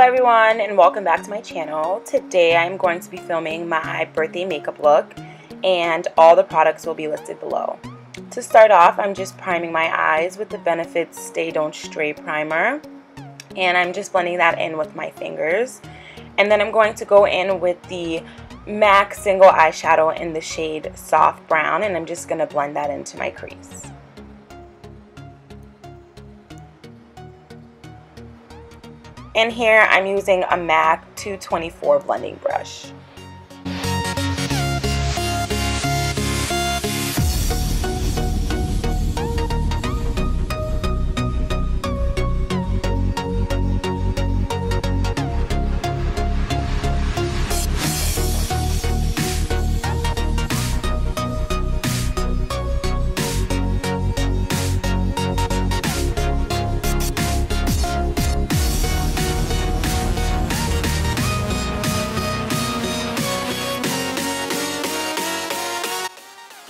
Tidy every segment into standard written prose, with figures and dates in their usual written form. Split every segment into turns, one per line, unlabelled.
everyone, and welcome back to my channel. Today I'm going to be filming my birthday makeup look, and all the products will be listed below. To start off, I'm just priming my eyes with the Benefit Stay Don't Stray primer, and I'm just blending that in with my fingers. And then I'm going to go in with the MAC single eyeshadow in the shade Soft Brown, and I'm just going to blend that into my crease. And here I'm using a MAC 224 blending brush.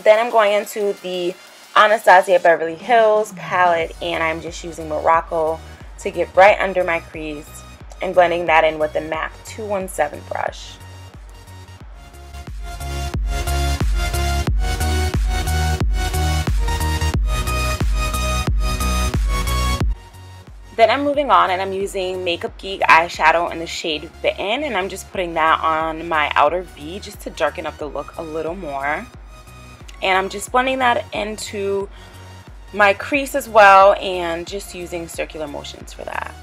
Then I'm going into the Anastasia Beverly Hills palette, and I'm just using Morocco to get right under my crease and blending that in with the MAC 217 brush. Then I'm moving on, and I'm using Makeup Geek eyeshadow in the shade Bitten, and I'm just putting that on my outer V just to darken up the look a little more. And I'm just blending that into my crease as well, and just using circular motions for that.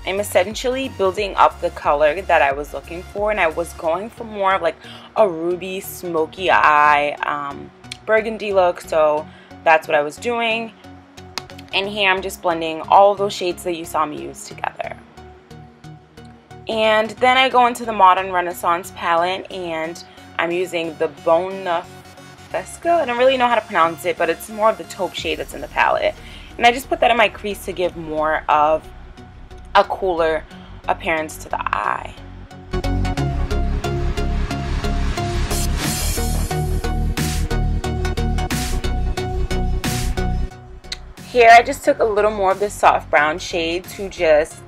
I'm essentially building up the color that I was looking for, and I was going for more of like a ruby smoky eye burgundy look, so that's what I was doing. And here I'm just blending all of those shades that you saw me use together. And then I go into the Modern Renaissance palette, and I'm using the Bona Fesca. I don't really know how to pronounce it, but it's more of the taupe shade that's in the palette. And I just put that in my crease to give more of a cooler appearance to the eye. Here I just took a little more of this soft brown shade to just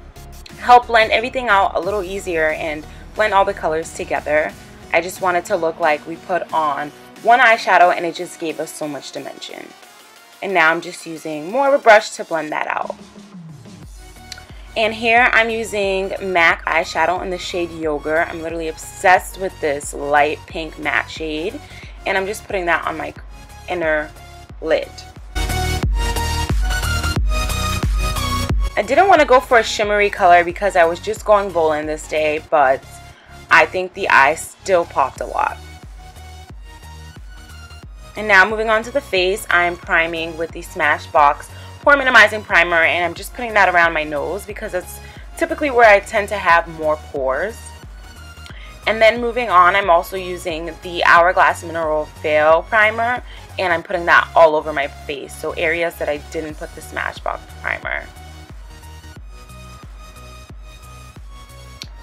help blend everything out a little easier and blend all the colors together. I just wanted to look like we put on one eyeshadow, and it just gave us so much dimension. And now I'm just using more of a brush to blend that out. And here I'm using MAC eyeshadow in the shade Yogurt. I'm literally obsessed with this light pink matte shade, and I'm just putting that on my inner lid. I didn't want to go for a shimmery color because I was just going bowling this day, but I think the eye still popped a lot. And now moving on to the face, I'm priming with the Smashbox Pore Minimizing Primer, and I'm just putting that around my nose because it's typically where I tend to have more pores. And then moving on, I'm also using the Hourglass Mineral Veil Primer, and I'm putting that all over my face, so areas that I didn't put the Smashbox primer.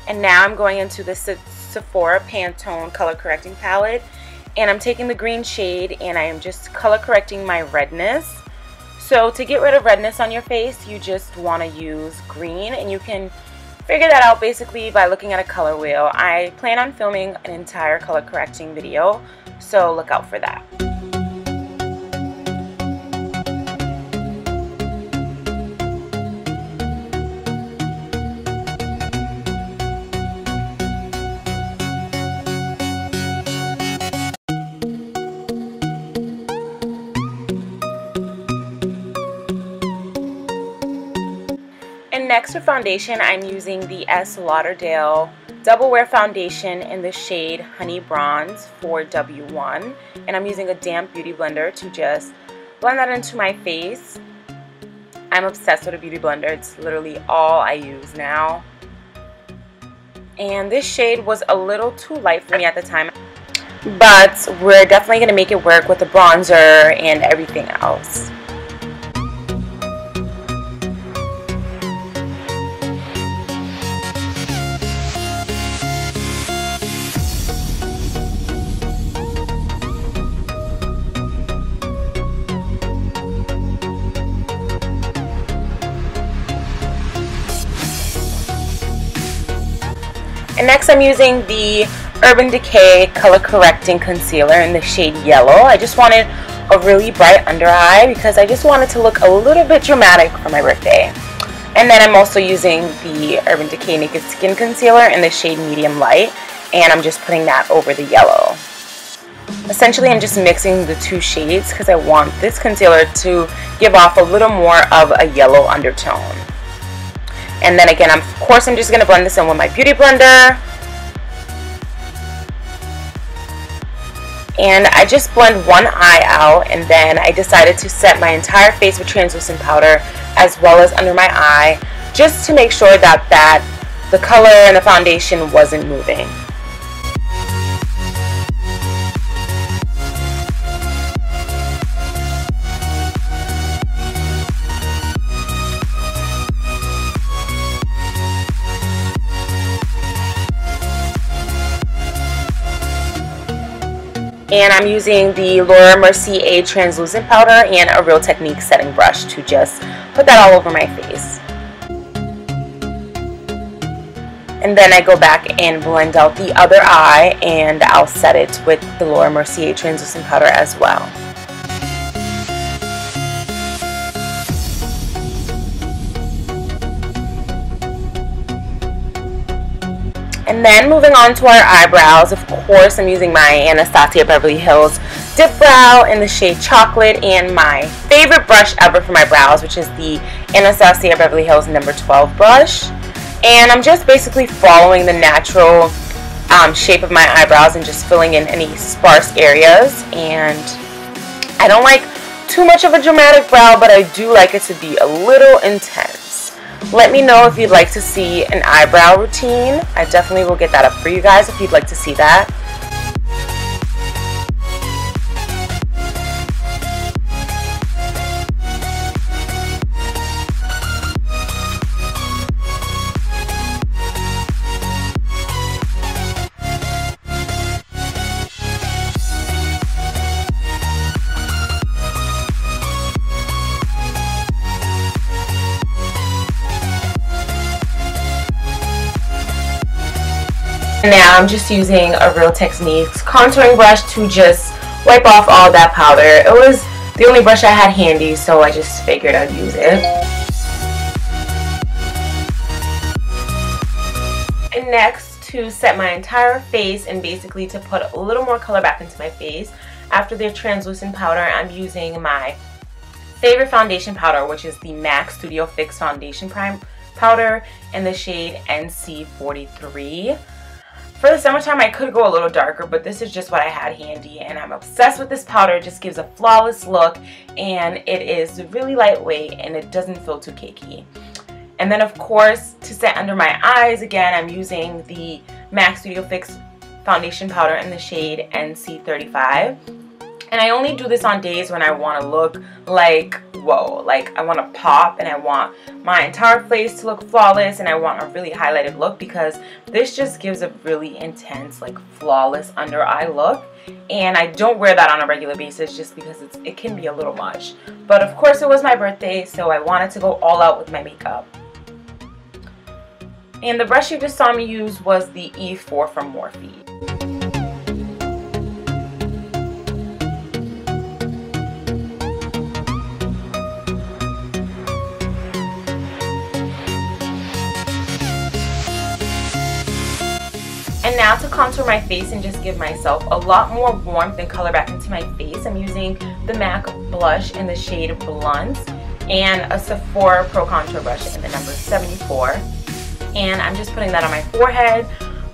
And now I'm going into the Sephora Pantone color correcting palette, and I'm taking the green shade and I am just color correcting my redness. So to get rid of redness on your face, you just want to use green, and you can figure that out basically by looking at a color wheel. I plan on filming an entire color correcting video, so look out for that. And next for foundation, I'm using the Estee Lauder Double Wear Foundation in the shade Honey Bronze 4W1, and I'm using a damp beauty blender to just blend that into my face. I'm obsessed with a beauty blender. It's literally all I use now. And this shade was a little too light for me at the time, but we're definitely going to make it work with the bronzer and everything else. And next I'm using the Urban Decay Color Correcting Concealer in the shade Yellow. I just wanted a really bright under eye because I just wanted to look a little bit dramatic for my birthday. And then I'm also using the Urban Decay Naked Skin Concealer in the shade Medium Light, and I'm just putting that over the yellow. Essentially, I'm just mixing the two shades because I want this concealer to give off a little more of a yellow undertone. And then again, of course, I'm just going to blend this in with my Beauty Blender. And I just blend one eye out, and then I decided to set my entire face with translucent powder as well as under my eye, just to make sure that the color and the foundation wasn't moving. And I'm using the Lauder Mercier translucent powder and a Real Technique setting brush to just put that all over my face. And then I go back and blend out the other eye, and I'll set it with the Lauder Mercier translucent powder as well. And then moving on to our eyebrows, of course I'm using my Anastasia Beverly Hills Dipbrow in the shade Chocolate, and my favorite brush ever for my brows, which is the Anastasia Beverly Hills No. 12 brush. And I'm just basically following the natural shape of my eyebrows and just filling in any sparse areas. And I don't like too much of a dramatic brow, but I do like it to be a little intense. Let me know if you'd like to see an eyebrow routine. I definitely will get that up for you guys if you'd like to see that. Now I'm just using a Real Techniques contouring brush to just wipe off all that powder. It was the only brush I had handy, so I just figured I'd use it. And next, to set my entire face and basically to put a little more color back into my face, after the translucent powder, I'm using my favorite foundation powder, which is the MAC Studio Fix Foundation Prime Powder in the shade NC43. For the summertime, I could go a little darker, but this is just what I had handy, and I'm obsessed with this powder. It just gives a flawless look, and it is really lightweight, and it doesn't feel too cakey. And then, of course, to set under my eyes, again, I'm using the MAC Studio Fix Foundation Powder in the shade NC35. And I only do this on days when I want to look like, whoa, like I want to pop, and I want my entire face to look flawless, and I want a really highlighted look, because this just gives a really intense, like flawless under eye look. And I don't wear that on a regular basis just because it can be a little much. But of course it was my birthday, so I wanted to go all out with my makeup. And the brush you just saw me use was the E4 from Morphe. And now to contour my face and just give myself a lot more warmth and color back into my face, I'm using the MAC blush in the shade Blunt and a Sephora Pro Contour brush in the number 74. And I'm just putting that on my forehead,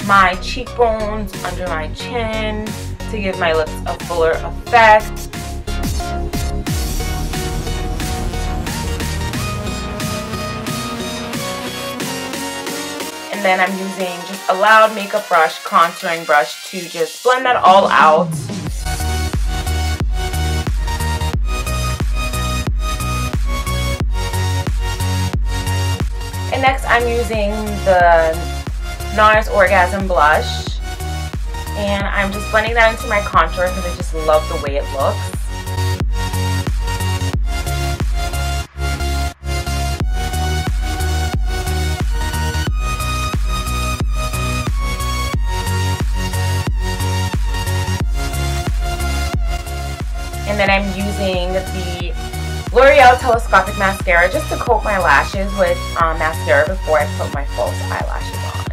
my cheekbones, under my chin to give my lips a fuller effect. And then I'm using just a loud makeup brush, contouring brush, to just blend that all out. And next I'm using the NARS Orgasm blush, and I'm just blending that into my contour because I just love the way it looks. And then I'm using the L'Oreal Telescopic Mascara just to coat my lashes with mascara before I put my false eyelashes on.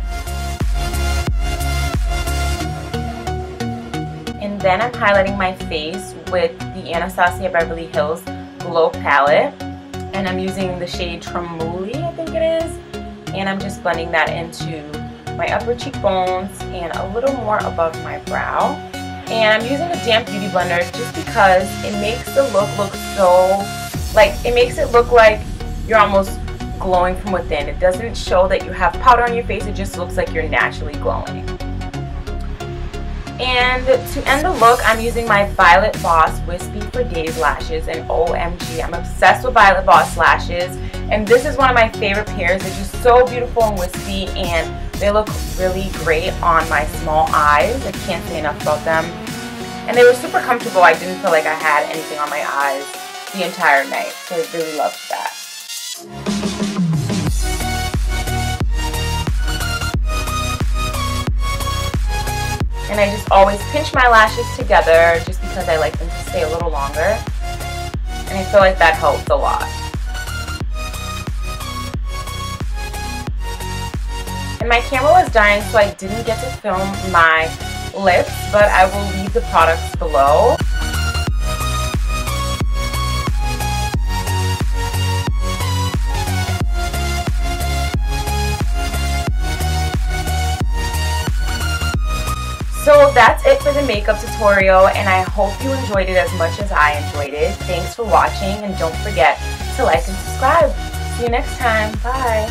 And then I'm highlighting my face with the Anastasia Beverly Hills Glow Palette. And I'm using the shade Tremoli, I think it is. And I'm just blending that into my upper cheekbones and a little more above my brow. And I'm using a damp beauty blender just because it makes the look so, it makes it look like you're almost glowing from within. It doesn't show that you have powder on your face, it just looks like you're naturally glowing. And to end the look, I'm using my Violet Voss Wispy for Days lashes, and OMG, I'm obsessed with Violet Voss lashes, and this is one of my favorite pairs. They're just so beautiful and wispy, and they look really great on my small eyes. I can't say enough about them. And they were super comfortable. I didn't feel like I had anything on my eyes the entire night, so I really loved that. And I just always pinch my lashes together just because I like them to stay a little longer. And I feel like that helps a lot. And my camera was dying, so I didn't get to film my lips, but I will leave the products below. So that's it for the makeup tutorial, and I hope you enjoyed it as much as I enjoyed it. Thanks for watching, and don't forget to like and subscribe. See you next time. Bye.